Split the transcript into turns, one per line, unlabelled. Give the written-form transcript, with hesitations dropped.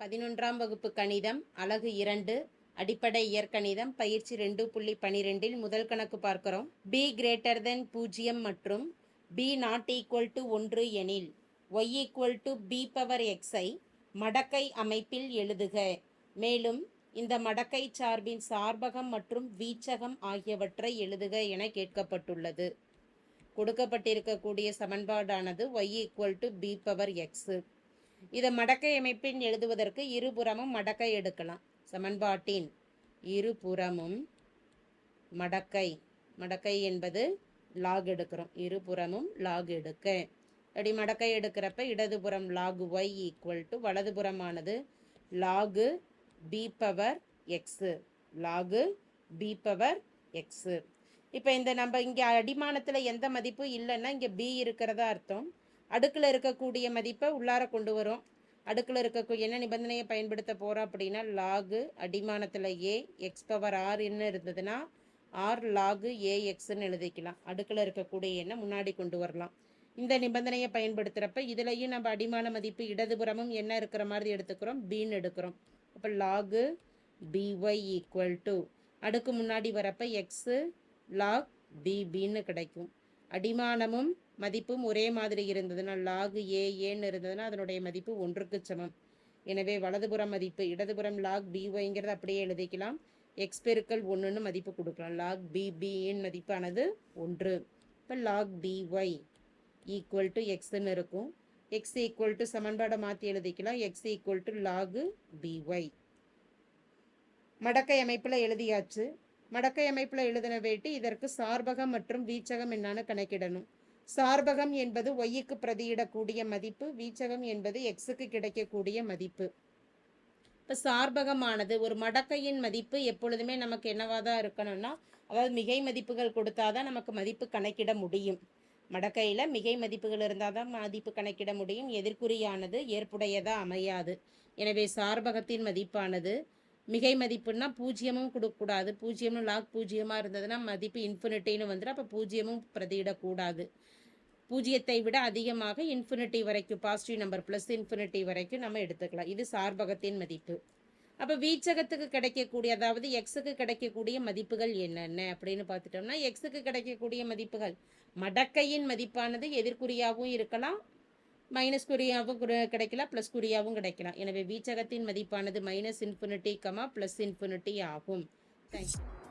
11ஆம் வகுப்பு கணிதம் அலகு 2 அடிப்படை இயற்கணிதம் பயிற்சி 2.12 முதல் கணக்கு பார்க்கிறோம். b greater than 0 மற்றும் b not equal to 1 எனில் y equal to b power x ஐ மடக்கை அமைப்பில் எழுதுக. மேலும் இந்த மடக்கை சார்பின் சார்பகம் மற்றும் வீச்சகம் ஆகியவற்றை எழுதுக என கேட்கப்பட்டுள்ளது. கொடுக்கப்பட்டிருக்கக்கூடிய சமன்பாடானது y equal to b power x. இதை மடக்கை அமைப்பின் எழுதுவதற்கு இருபுறமும் மடக்கை எடுக்கலாம். சமன்பாட்டின் இருபுறமும் மடக்கை என்பது லாக் எடுக்கிறோம். இருபுறமும் லாக் எடுக்க அப்படி மடக்கை எடுக்கிறப்ப இடதுபுறம் லாக் y ஈக்குவல் டு வலதுபுறமானது log b power x log b power x. இப்போ இந்த நம்ம இங்கே அடிமானத்தில் எந்த மதிப்பு இல்லைன்னா இங்கே b இருக்கிறதா அர்த்தம். அடுக்கில் இருக்கக்கூடிய மதிப்பை உள்ளார கொண்டு வரும். அடுக்கில் இருக்கக்கூடிய என்ன நிபந்தனையை பயன்படுத்த போகிறோம் அப்படின்னா log அடிமானத்தில் A X power R என்ன இருந்ததுன்னா ஆர் லாகு ஏ எக்ஸ்ன்னு எழுதிக்கலாம். அடுக்கில் இருக்கக்கூடிய எண்ணை முன்னாடி கொண்டு வரலாம். இந்த நிபந்தனையை பயன்படுத்துகிறப்ப இதுலையும் நம்ம அடிமான மதிப்பு இடதுபுறமும் என்ன இருக்கிற மாதிரி எடுத்துக்கிறோம், பின்னு எடுக்கிறோம். அப்போ லாகு பிஒய் ஈக்குவல் டு அடுக்கு முன்னாடி வரப்போ எக்ஸு லாக் பின்னு கிடைக்கும். அடிமானமும் மதிப்பும் ஒரே மாதிரி இருந்ததுன்னா லாகு ஏன்னு இருந்ததுன்னா அதனுடைய மதிப்பு 1க்கு சமம். எனவே வலதுபுறம் மதிப்பு இடதுபுறம் லாக் பிஒய்ங்கிறது அப்படியே எழுதிக்கலாம். எக்ஸ் பெருக்கல் 1ன்னு மதிப்பு கொடுக்கலாம். லாக் பிபியின் மதிப்பானது 1. இப்போ லாக் பிஒய் ஈக்குவல் டு எக்ஸ்ன்னு இருக்கும். எக்ஸ் ஈக்குவல் டு சமன்பாடை மாற்றி எழுதிக்கலாம். X equal to log BY. மடக்கை அமைப்பில் எழுதியாச்சு. மடக்கை அமைப்பில் எழுதின வேட்டி இதற்கு சார்பகம் மற்றும் வீச்சகம் என்னன்னு கணக்கிடணும். சார்பகம் என்பது ஒய்க்கு பிரதியிடக்கூடிய மதிப்பு, வீச்சகம் என்பது எக்ஸுக்கு கிடைக்கக்கூடிய மதிப்பு. இப்போ சார்பகமானது ஒரு மடக்கையின் மதிப்பு எப்பொழுதுமே நமக்கு என்னவா தான் இருக்கணும்னா, அதாவது மிகை மதிப்புகள் கொடுத்தாதான் நமக்கு மதிப்பு கணக்கிட முடியும். மடக்கையில் மிகை மதிப்புகள் இருந்தால் தான் மதிப்பு கணக்கிட முடியும். எதிர்குறியானது ஏற்புடையதாக அமையாது. எனவே சார்பகத்தின் மதிப்பானது மிகை மதிப்புன்னா பூஜ்ஜியமும் கொடுக்கக்கூடாது. பூஜ்ஜியம்னு லாக் பூஜ்ஜியமாக இருந்ததுன்னா மதிப்பு இன்ஃபினிட்டின்னு வந்துடும். அப்போ பூஜ்ஜியமும் பிரதியிடக்கூடாது. பூஜ்ஜியத்தை விட அதிகமாக இன்ஃபினிட்டி வரைக்கும் பாசிட்டிவ் நம்பர் ப்ளஸ் இன்ஃபினிட்டி வரைக்கும் நம்ம எடுத்துக்கலாம். இது சார்பகத்தின் மதிப்பு. அப்போ வீச்சகத்துக்கு கிடைக்கக்கூடிய அதாவது எக்ஸுக்கு கிடைக்கக்கூடிய மதிப்புகள் என்னென்ன அப்படின்னு பார்த்துட்டோம்னா எக்ஸுக்கு கிடைக்கக்கூடிய மதிப்புகள் மடக்கையின் மதிப்பானது எதிர்குறியாகவும் இருக்கலாம், மைனஸ் குறியாகவும் கிடைக்கலாம், ப்ளஸ் குறியாகவும் கிடைக்கலாம். எனவே வீச்சகத்தின் மதிப்பானது மைனஸ் இன்ஃபினிட்டி ப்ளஸ் இன்ஃபினிட்டி ஆகும். தேங்க்யூ.